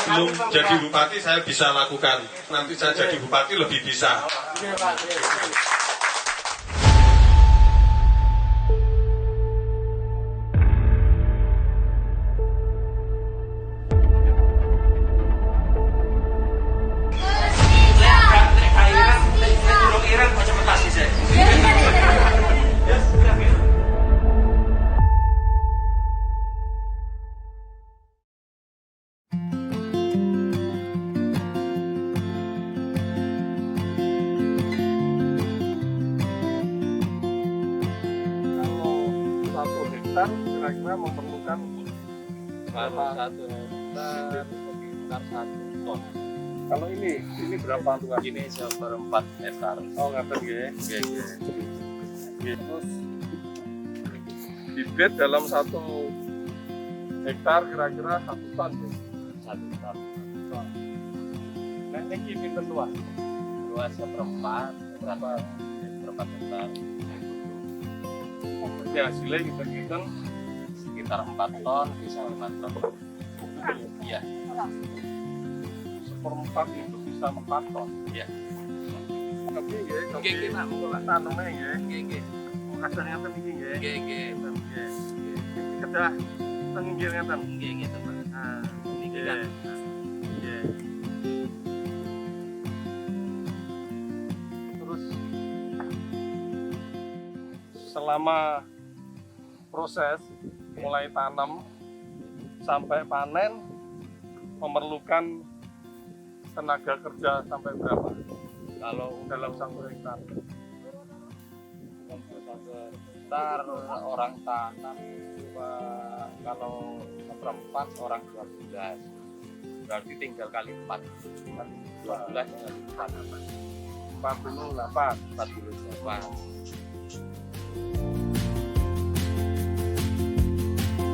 sebelum jadi bupati saya bisa lakukan. Nanti saya jadi bupati lebih bisa. Kira-kira memerlukan Kalau 1 hektar sekitar 1 ton. kalau ini berapa luas? Ini 1/4 hektar. Oh ngaten nggih. Iya. Terus bibit dalam 1 hektar kira-kira 1 ton ya? 1 ton. Nah ini pinten luas? Luas 1/4 hektar. Jadi hasilnya kita Sekitar 4 ton, bisa 5 ton. Iya. 1/4 itu bisa 4 ton. Iya. Tapi nggih, Nggih, Pak. kalau tanamnya nggih. Nggih. Kadang ngaten iki nggih. Nggih. Kedah tenggil ngaten. Nggih gitu, Pak. Nah, Niki nggih. kan. Nggih. Terus selama proses mulai tanam sampai panen memerlukan tenaga kerja sampai berapa Kalau dalam 1 hektar? hektar orang tanam cuma kalau 1/4 orang 12. Berarti tinggal kali 4. 12 kali 4. 48. 48.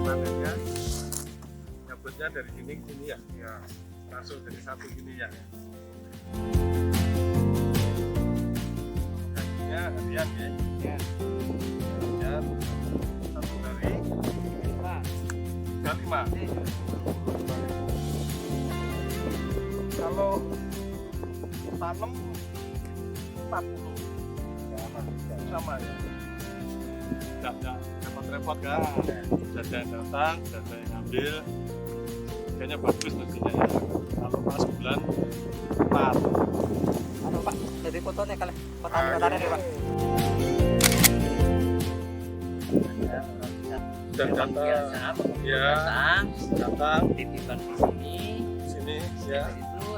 Panennya nyabutnya dari sini ke sini ya? Ya, langsung dari satu gini ya. Kakinya harian ya? Ya. Harian, 1 hari 35. Kalau tanam 40 sama ya? Tidak repot-repot kan? Sudah ada yang datang, sudah ada yang ngambil. Kayaknya bagus mestinya ya. Kalau pas bulan 4. Ano Pak, jadi fotonya kali petani-petani nih Pak. Dan datang, ya, datang Titipan di sini ya. itu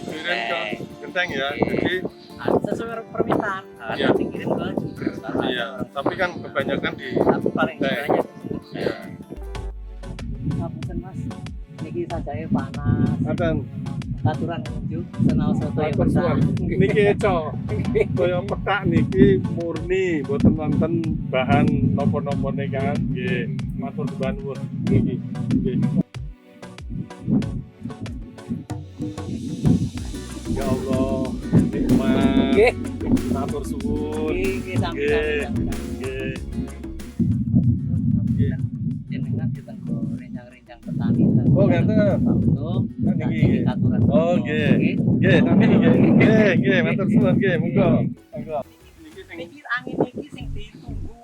Kirim ke genteng ya. Jadi Sesuai permintaan, Iya. dikirim ke Jember. iya, tapi kan kebanyakan di Tapi paling genteng. banyak Ya. Ngapunten Mas, niki sajake panas. Ngaten. Aturan menuju senau soto yang Matur besar. suwun. Niki cok. Kaya pekak niki murni mboten wonten bahan napa-napane kan. Nggih, matur nuwun niki. Nggih. Ya Allah, nikmat. Nggih. Matur suwun. Nggih, sami. Nggih. Nggih. Jenengan ditenggo rencang-rencang petani. Oh, ngaten. Untuk Niki. aturan. Oh, nggih. Nggih, nami nggih. Nggih, matur suwun nggih, monggo. Monggo. Niki sing Niki angin niki sing ditunggu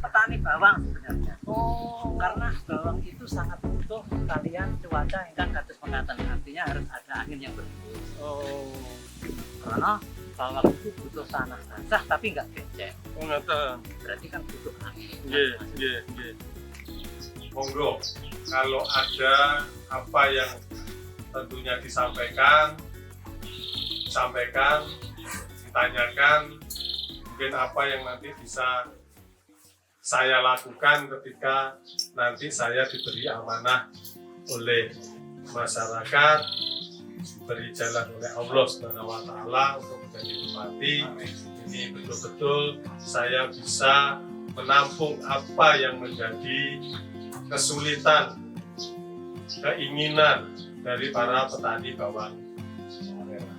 petani bawang sebenarnya. Oh, karena bawang itu sangat butuh kalian cuaca ingkang kados mekaten. Artinya harus ada angin yang berhembus. oh, Karena bawang itu butuh tanah basah tapi nggak becek. oh ngaten. Berarti kan butuh angin. Nggih. Monggo, kalau ada apa yang tentunya disampaikan, ditanyakan, mungkin apa yang nanti bisa saya lakukan ketika nanti saya diberi amanah oleh masyarakat, diberi jalan oleh Allah SWT untuk menjadi bupati. Ini betul-betul saya bisa menampung apa yang menjadi kesulitan, keinginan dari para petani bawang merah.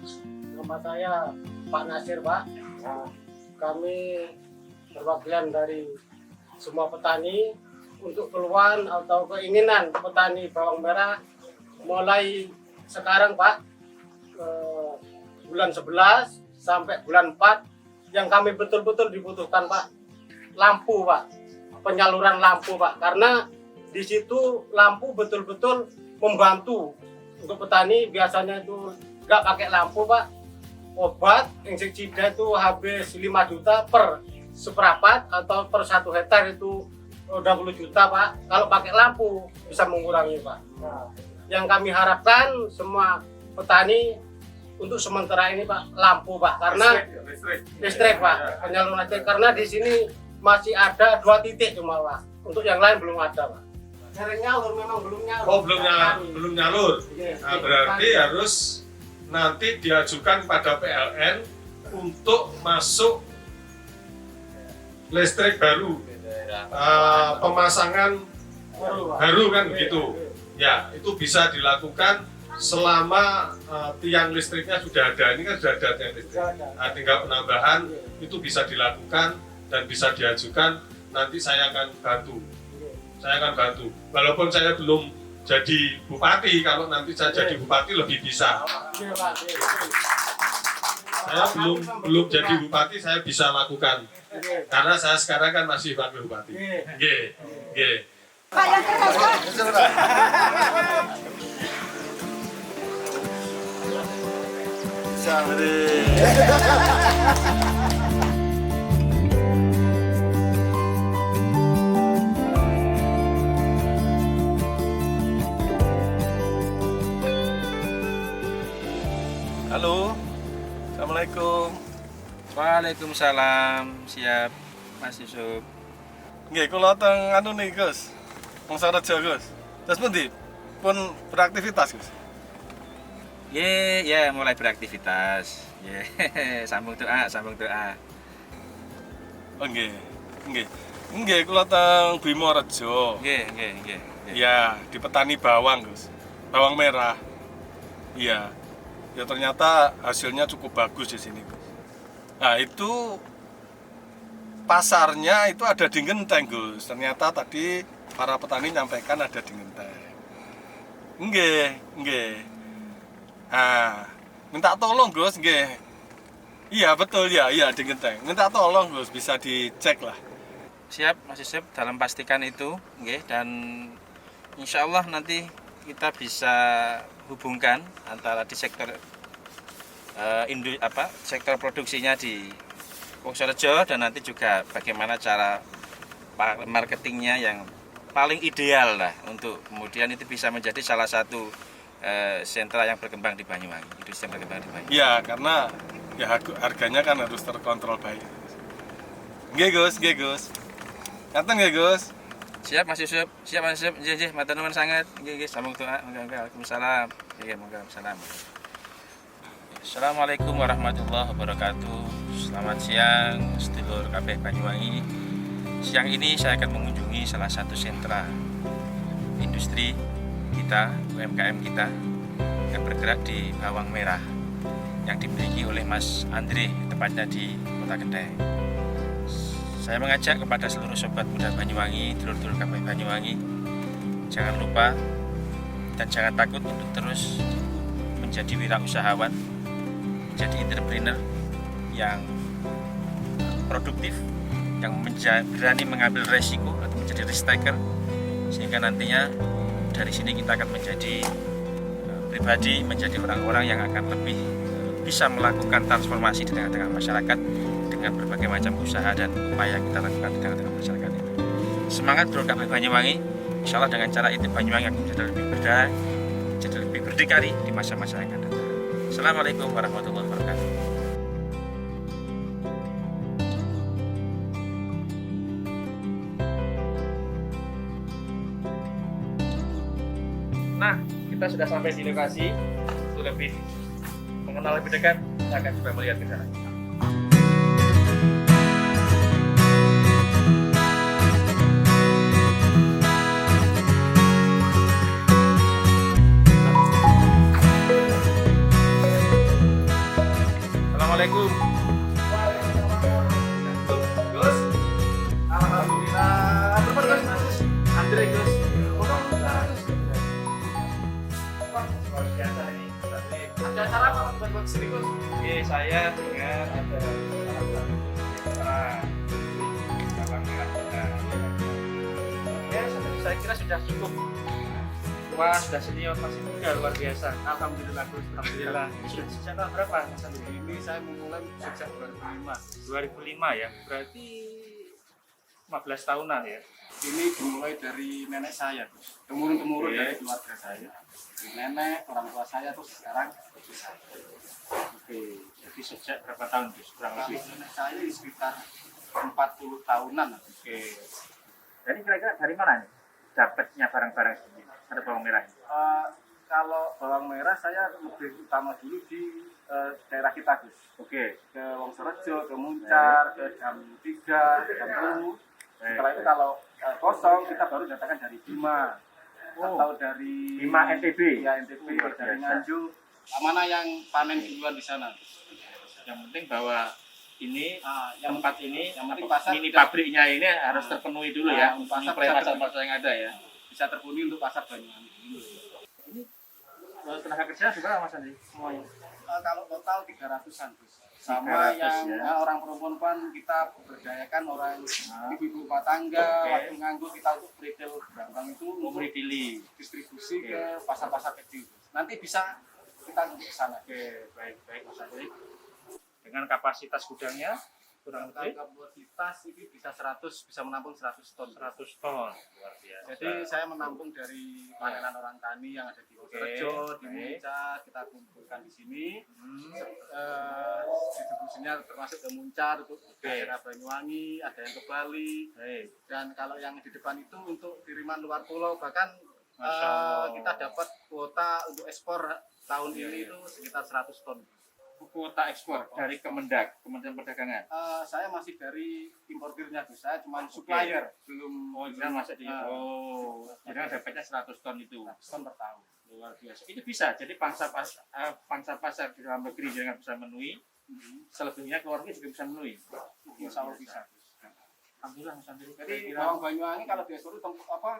Nama saya Pak Nasir, Pak. Nah, kami perwakilan dari semua petani untuk keluhan atau keinginan petani bawang merah mulai sekarang Pak, bulan 11 sampai bulan 4 yang kami betul-betul dibutuhkan Pak, lampu Pak, penyaluran lampu Pak, karena di situ lampu betul-betul membantu untuk petani. Biasanya itu nggak pakai lampu Pak, obat insektisida itu habis 5 juta per seperapat atau per 1 hektar itu 20 juta Pak. Kalau pakai lampu bisa mengurangi Pak. Nah, yang kami harapkan semua petani untuk sementara ini Pak, lampu Pak, karena listrik Pak, penyaluran listrik, karena di sini masih ada 2 titik cuma Pak, untuk yang lain belum ada Pak. Sering nyalur, memang belum nyalur. Oh, belum nyalur. Nah, berarti harus nanti diajukan pada PLN untuk masuk listrik baru, pemasangan baru kan begitu. Ya, itu bisa dilakukan selama tiang listriknya sudah ada. Ini kan sudah ada tiang listrik. Nah, tinggal penambahan itu bisa dilakukan dan bisa diajukan. Nanti saya akan bantu. Walaupun saya belum jadi bupati, kalau nanti saya jadi bupati lebih bisa. Saya belum jadi bupati, saya bisa lakukan. Karena saya sekarang kan masih wakil bupati. Nggih. Pak, yang keras, Pak. Halo, assalamualaikum. Waalaikumsalam, siap Mas Yusuf. Nggih, kula teng anu nih Gus, wong Sarejo Gus. Terus pundi? Pun beraktivitas Gus. Ya mulai beraktivitas. Ye, sambung doa. Oh nggih, kula teng Bimo Rejo. Nggih. Ya, di petani bawang Gus, bawang merah. Iya. Ya ternyata hasilnya cukup bagus di sini Gus. Nah itu pasarnya itu ada di Genteng Gus. Ternyata tadi para petani nyampaikan ada di Genteng. Nggih. Nah, minta tolong Gus, nggih. Iya betul ya, di Genteng. Minta tolong Gus, bisa dicek lah. Siap Mas Yusuf dalam pastikan itu, nggih, dan insya Allah nanti kita bisa hubungkan antara di sektor sektor produksinya di Wonorejo dan nanti juga bagaimana cara marketingnya yang paling ideal lah untuk kemudian itu bisa menjadi salah satu sentra yang berkembang di Banyuwangi, industri yang berkembang di Banyuwangi. Iya, karena ya harganya kan harus terkontrol baik. Nggih Gus. Ngaten nggih Gus. Siap Mas Yusuf. Nggih, matur nuwun sangat. Nggih, sambung doa. Waalaikumsalam. Nggih, waalaikumsalam. Assalamualaikum warahmatullahi wabarakatuh. Selamat siang sedulur kabeh Banyuwangi. Siang ini saya akan mengunjungi salah satu sentra industri kita, UMKM kita yang bergerak di bawang merah yang dimiliki oleh Mas Andre, tepatnya di Kota Genteng. Saya mengajak kepada seluruh sobat muda Banyuwangi, dulur-dulur kabeh Banyuwangi, jangan lupa dan jangan takut untuk terus menjadi wirausahawan, menjadi entrepreneur yang produktif, yang berani mengambil resiko atau menjadi risk taker, sehingga nantinya dari sini kita akan menjadi pribadi, menjadi orang-orang yang akan lebih bisa melakukan transformasi di tengah-tengah masyarakat dengan berbagai macam usaha dan upaya yang kita lakukan di tengah-tengah masyarakat itu. Semangat bro kabeh Banyuwangi, insya Allah dengan cara itu Banyuwangi akan menjadi lebih berdaya, menjadi lebih berdikari di masa-masa yang akan datang. Assalamualaikum warahmatullahi wabarakatuh. Nah, kita sudah sampai di lokasi. Untuk lebih mengenal lebih dekat, kita akan coba melihat ke sana. Assalamualaikum. Gus. Alhamdulillah. Andre Gus. Wah, luar biasa ini. Berarti Ada acara apa buat sini Gus? Oke, saya dengar ada salah satu sentra Bawang Merah kita. Ya, saya kira sudah cukup. Wah, sudah senior, masih muda, luar biasa. Alhamdulillah Gus. Alhamdulillah. Sudah sejak tahun berapa, Mas Andri? Ini saya memulai sejak 2005. 2005 ya, berarti 15 tahunan ya. Ini dimulai dari nenek saya, Gus. Temurun-temurun Oke. dari keluarga saya. Dari nenek, orang tua saya, terus sekarang cucu saya. Oke, jadi sejak berapa tahun, Gus? Kurang Kalau lebih. nenek saya ini sekitar 40 tahunan. Oke. Jadi kira-kira dari mana nih dapatnya barang-barang ini? Ada bawang merah. Kalau bawang merah saya lebih utama dulu di daerah kita, Gus. Oke. Ke Wongsorejo, ke Muncar, ke Jam 3, Jam 10. Setelah itu kalau kosong kita baru datangkan dari Bima atau dari Bima NTB. Ya, NTB Luar dari biasa. Nganjuk. Mana yang panen duluan di sana? Yang penting bahwa ini Yang tempat ini yang penting apa, pasar mini tidak- pabriknya ini harus terpenuhi dulu ya. Pasar Menyuplai bisa pasar-pasar yang ada ya. bisa terpenuhi untuk pasar Banyuwangi. Tenaga kerja juga Mas Andi semuanya. Kalau total 300-an, Gus. Sama 300 yang ya. orang perempuan kita berdayakan orang ibu-ibu rumah tangga, Oke. waktu nganggur kita untuk retail barang itu untuk Memberi pilih. distribusi Oke. ke pasar-pasar kecil. Nanti bisa kita untuk ke sana. Oke, baik Mas Andi. Dengan kapasitas gudangnya kurang lebih Kapasitas ini bisa 100, bisa menampung 100 ton. 100 ton. Luar biasa. Jadi saya menampung dari panenan orang tani yang ada di Wongsorejo, di Muncar, kita kumpulkan di sini. Distribusinya termasuk ke Muncar, untuk daerah Banyuwangi, ada yang ke Bali. Baik. Dan kalau yang di depan itu untuk kiriman luar pulau, bahkan Masya Allah. kita dapat kuota untuk ekspor tahun Iya, ini iya. itu sekitar 100 ton. Kuota ekspor dari Kemendak, Kementerian Perdagangan. Saya masih dari importirnya, Gus. Saya cuma supplier, belum Oh, jangan masuk di Ah. Oh, jadi dapatnya 100 ton itu. 100 ton per tahun. Luar biasa. Itu bisa. Jadi pangsa pasar di dalam negeri jangan bisa memenuhi. Selebihnya keluar negeri juga bisa memenuhi. Insya Allah bisa. Alhamdulillah Mas Andri. Jadi bawang Banyuwangi kalau diekspor itu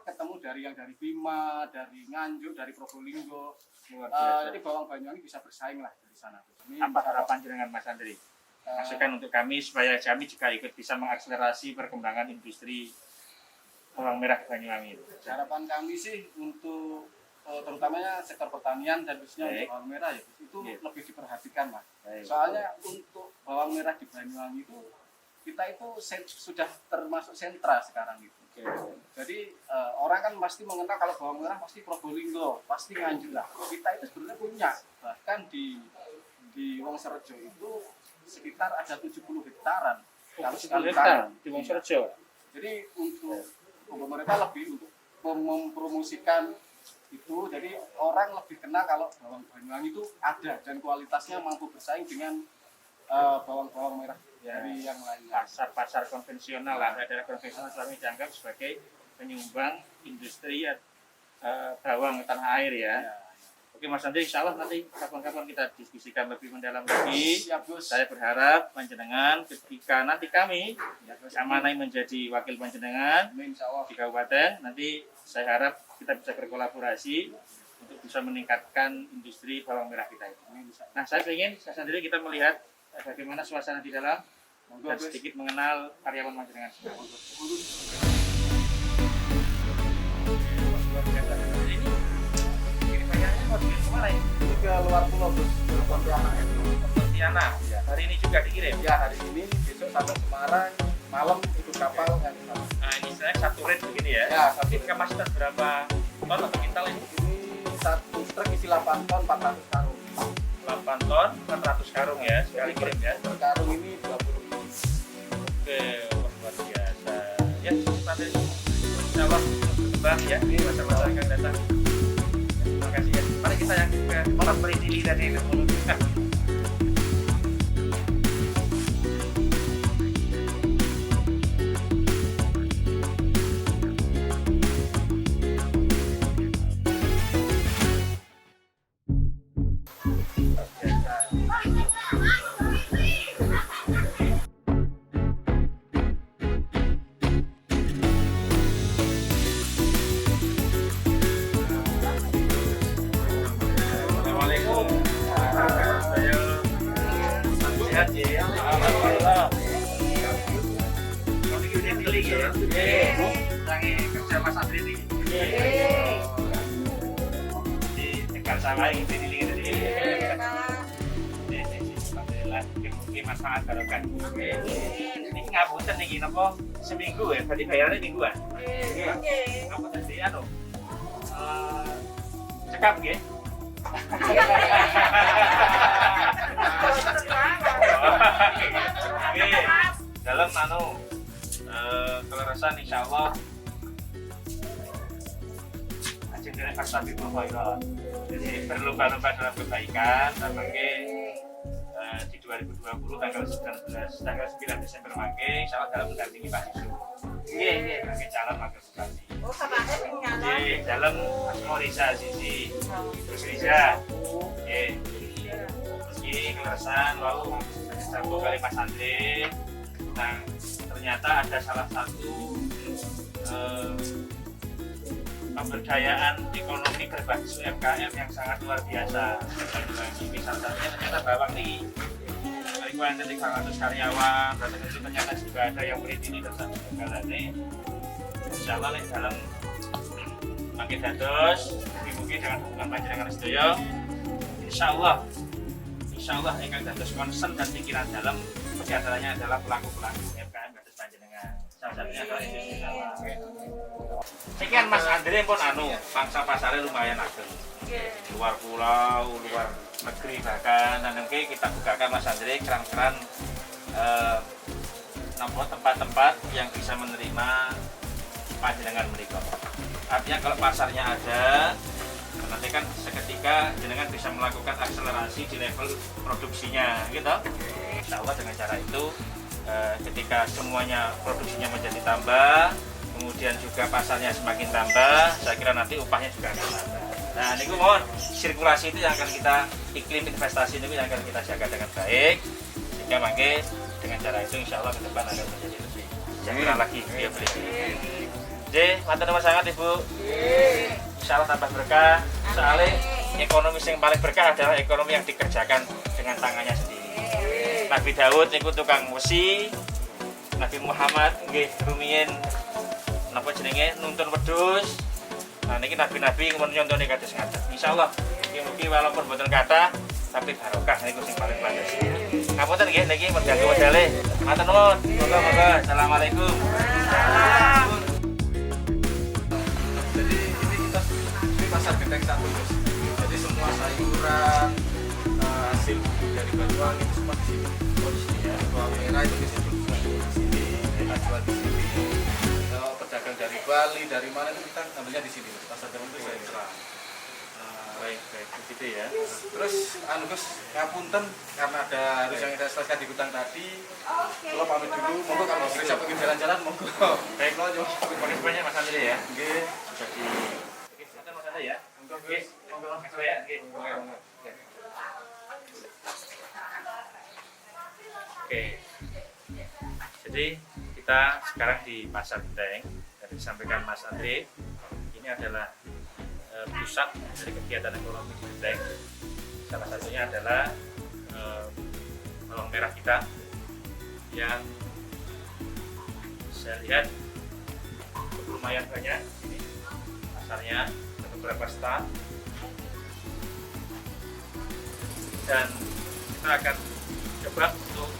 ketemu dari yang dari Bima, dari Nganjuk, dari Probolinggo. Luar biasa. Jadi bawang Banyuwangi bisa bersaing lah di sana. Ini Apa harapan dengan Mas Andri? Masukan untuk kami supaya kami juga ikut bisa mengakselerasi perkembangan industri bawang merah Banyuwangi. harapan kami sih untuk terutamanya sektor pertanian dan khususnya Baik. untuk bawang merah ya, itu Iya. lebih diperhatikan lah. Baik. Soalnya untuk bawang merah di Banyuwangi itu kita itu sudah termasuk sentra sekarang itu. Oke. Jadi orang kan pasti mengenal kalau bawang merah pasti Probolinggo, pasti Nganjuk lah. Kita itu sebenarnya punya, bahkan di Wongsorejo itu sekitar ada 70 hektaran. Kalau sekali hektar tanam. di Wongsorejo. Jadi untuk pemerintah lebih untuk mempromosikan itu, jadi orang lebih kenal kalau bawang Banyuwangi itu ada dan kualitasnya mampu bersaing dengan bawang-bawang merah dari yang lain. Pasar-pasar konvensional lah, daerah konvensional selama ini dianggap sebagai penyumbang industri bawang tanah air ya. Oke Mas Andri, insya Allah nanti kapan-kapan kita diskusikan lebih mendalam lagi. Siap, Gus. Saya berharap panjenengan ketika nanti kami amanai menjadi wakil panjenengan Amin, insya Allah. di kabupaten, nanti saya harap kita bisa berkolaborasi untuk bisa meningkatkan industri bawang merah kita itu. Amin, insya Allah. Nah, saya ingin sendiri kita melihat bagaimana suasana di dalam Monggo, dan Gus. sedikit mengenal karyawan panjenengan. Ini kayaknya mau dikirim kemana ya? Ini ke luar pulau, Gus. Ke Pontianak. Pontianak. Hari ini juga dikirim. Ya, hari ini, besok sampai Semarang, malam ikut kapal yang ke sana. Nah, ini saya satu rate begini ya. Ya, Tapi kapasitas berapa ton atau kintal ini? Ini satu truk isi 8 ton 400 karung. 8 ton, 400 karung ya, sekali kirim ya. Per karung ini 20. Oke, luar biasa. Ya, nanti insya Allah berkembang ya di masa-masa yang akan datang. Terima kasih ya. Mari kita yang ke tempat berdiri dari dulu. ya. Sange kerja Mas Andri ini. Di tekan sama ini ini. Alhamdulillah, mungkin manfaat barokah. Ini ngapunten niki napa seminggu ya? Berarti bayarannya mingguan. Apa tadi anu? Cekap nggih. Oke, dalam anu kelerasan insyaallah ajeng dene fastabiqul khairat. Jadi berlomba-lomba dalam kebaikan dan mangke di 2020 tanggal 9 Desember mangke insyaallah dalam mendampingi Pak Yusuf. Nggih, mangke calon wakil bupati. Oh, sampeyan sing nyalon. Nggih, dalam Morisa sisi. Terus Riza. Nggih. Iki kelerasan lalu satu kali Mas Andre. Nah, ternyata ada salah satu pemberdayaan ekonomi berbasis UMKM yang sangat luar biasa. Misal satunya ternyata Bawang nih, yang dari 100 karyawan, dan itu ternyata juga ada yang murid ini dan satu ini. Insya Allah dalam makin dados, mungkin dengan hubungan panjenengan sedaya, Insya Allah ingkang dados concern dan pikiran dalam diantaranya adalah pelaku-pelaku UMKM dados panjenengan. Salah satunya adalah Indonesia. Sekian Mas Andre pun pangsa pasarnya lumayan ageng. Luar pulau, luar negeri bahkan. Dan nanti kita bukakan Mas Andre keran-keran tempat-tempat yang bisa menerima panjenengan mereka. Artinya kalau pasarnya ada, nanti kan seketika jenengan bisa melakukan akselerasi di level produksinya, gitu. Insya Allah dengan cara itu, ketika semuanya produksinya menjadi tambah, kemudian juga pasarnya semakin tambah, saya kira nanti upahnya juga akan tambah. Nah, ini mohon sirkulasi itu yang akan kita, iklim investasi ini yang akan kita jaga dengan baik, sehingga mangke dengan cara itu insya Allah ke depan akan menjadi lebih sejahtera lagi dia beli. Jadi, matur nuwun sangat Ibu. Insya Allah tambah berkah. Soalnya ekonomi yang paling berkah adalah ekonomi yang dikerjakan dengan tangannya sendiri. Nabi Daud niku tukang wesi, Nabi Muhammad nggih rumiyin napa jenenge nuntun wedhus. Nah niki nabi-nabi mun nyontone kados ngaten. Insyaallah mugi-mugi walaupun boten kathah tapi barokah niku sing paling pantes. Ngapunten nggih niki mun ganggu wedale. Matur nuwun. Monggo-monggo. Assalamualaikum. Jadi ini kita di pasar Genteng 1 Bos. Jadi semua sayuran hasil dari Banyuwangi itu semua di sini. Oh di sini ya. Bawang merah itu bisa juga di sini, kita jual di sini. Pedagang dari Bali, dari mana itu kita ambilnya di sini. Pasar Genteng itu sentra. Baik, begitu ya. Terus Gus ngapunten karena ada harus yang saya selesaikan di gudang tadi. Kalau pamit dulu, monggo kalau bisa pergi jalan-jalan monggo. Baik, terima banyak Mas Andre ya. Nggih. Jadi silakan Mas Andre ya. Oke, monggo Mas ya. Oke. Jadi kita sekarang di Pasar Genteng. Tadi disampaikan Mas Andre, ini adalah pusat dari kegiatan ekonomi di Genteng. Salah satunya adalah bawang merah kita yang saya lihat lumayan banyak ini pasarnya, ada beberapa stand, dan kita akan coba untuk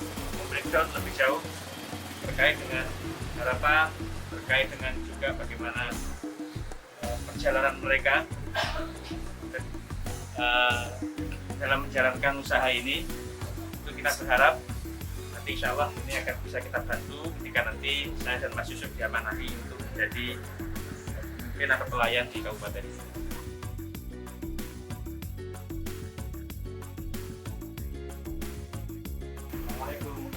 membreakdown lebih jauh terkait dengan harapan, terkait dengan juga bagaimana perjalanan mereka dalam menjalankan usaha ini. Itu kita berharap nanti insya Allah ini akan bisa kita bantu ketika nanti saya dan Mas Yusuf diamanahi untuk menjadi mungkin atau pelayan di kabupaten ini. Assalamualaikum.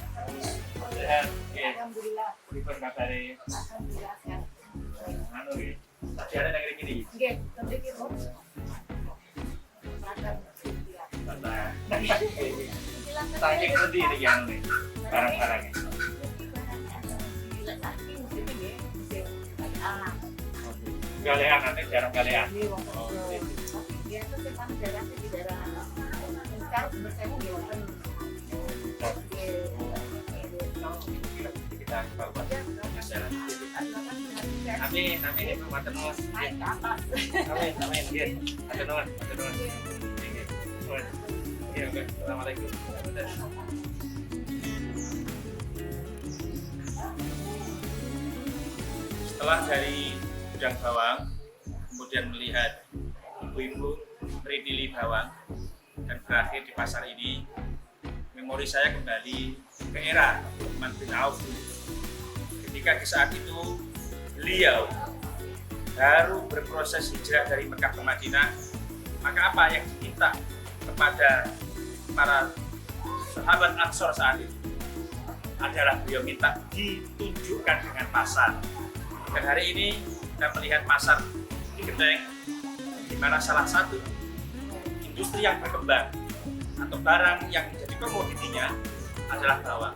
Sehat? Alhamdulillah. Pripun kabare? Alhamdulillah sehat. Anu nggih. Tadi ada yang gini. Nggih, tentu iki, Bu. Makan. Nah, saking sendi ini yang nih barang-barangnya. Galean nanti jarang galean. Oh, Biasa sih kan jarang di daerah. Sekarang bersemu di Open. kita evaluasi jalan. Amin, amin, Ibu matur nuwun. naik ke atas. Amin, amin, nggih. Matur nuwun, matur nuwun. Nggih. Nuwun. Nggih, oke. Assalamualaikum. Setelah dari gudang bawang, kemudian melihat ibu-ibu meridili bawang, dan berakhir di pasar ini, memori saya kembali ke era Utsman bin Auf. Ketika di saat itu beliau baru berproses hijrah dari Mekah ke Madinah, maka apa yang diminta kepada para sahabat Ansor saat itu adalah beliau minta ditunjukkan dengan pasar. Dan hari ini kita melihat pasar di Gedeng, di mana salah satu industri yang berkembang atau barang yang menjadi komoditinya adalah bawang.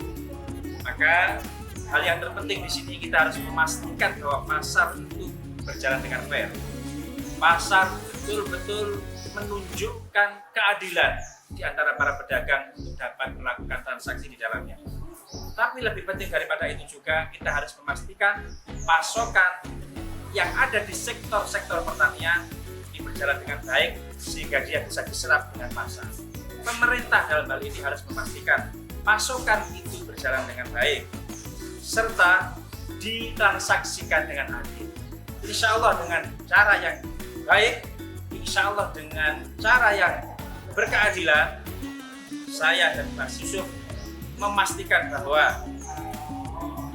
Maka hal yang terpenting di sini kita harus memastikan bahwa pasar itu berjalan dengan fair. Pasar betul-betul menunjukkan keadilan di antara para pedagang untuk dapat melakukan transaksi di dalamnya. Tapi lebih penting daripada itu juga kita harus memastikan pasokan yang ada di sektor-sektor pertanian ini berjalan dengan baik sehingga dia bisa diserap dengan pasar. Pemerintah dalam hal ini harus memastikan pasokan itu berjalan dengan baik serta ditransaksikan dengan adil. Insya Allah dengan cara yang baik, insya Allah dengan cara yang berkeadilan, saya dan Mas Yusuf memastikan bahwa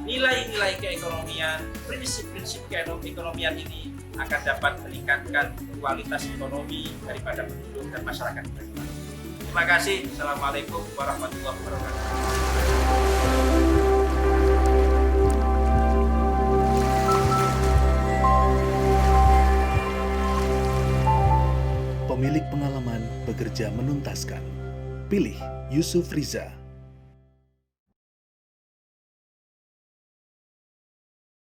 nilai-nilai keekonomian, prinsip-prinsip keekonomian ini akan dapat meningkatkan kualitas ekonomi daripada penduduk dan masyarakat. Terima kasih. Assalamualaikum warahmatullahi wabarakatuh. Pemilik pengalaman bekerja menuntaskan. Pilih Yusuf Riza.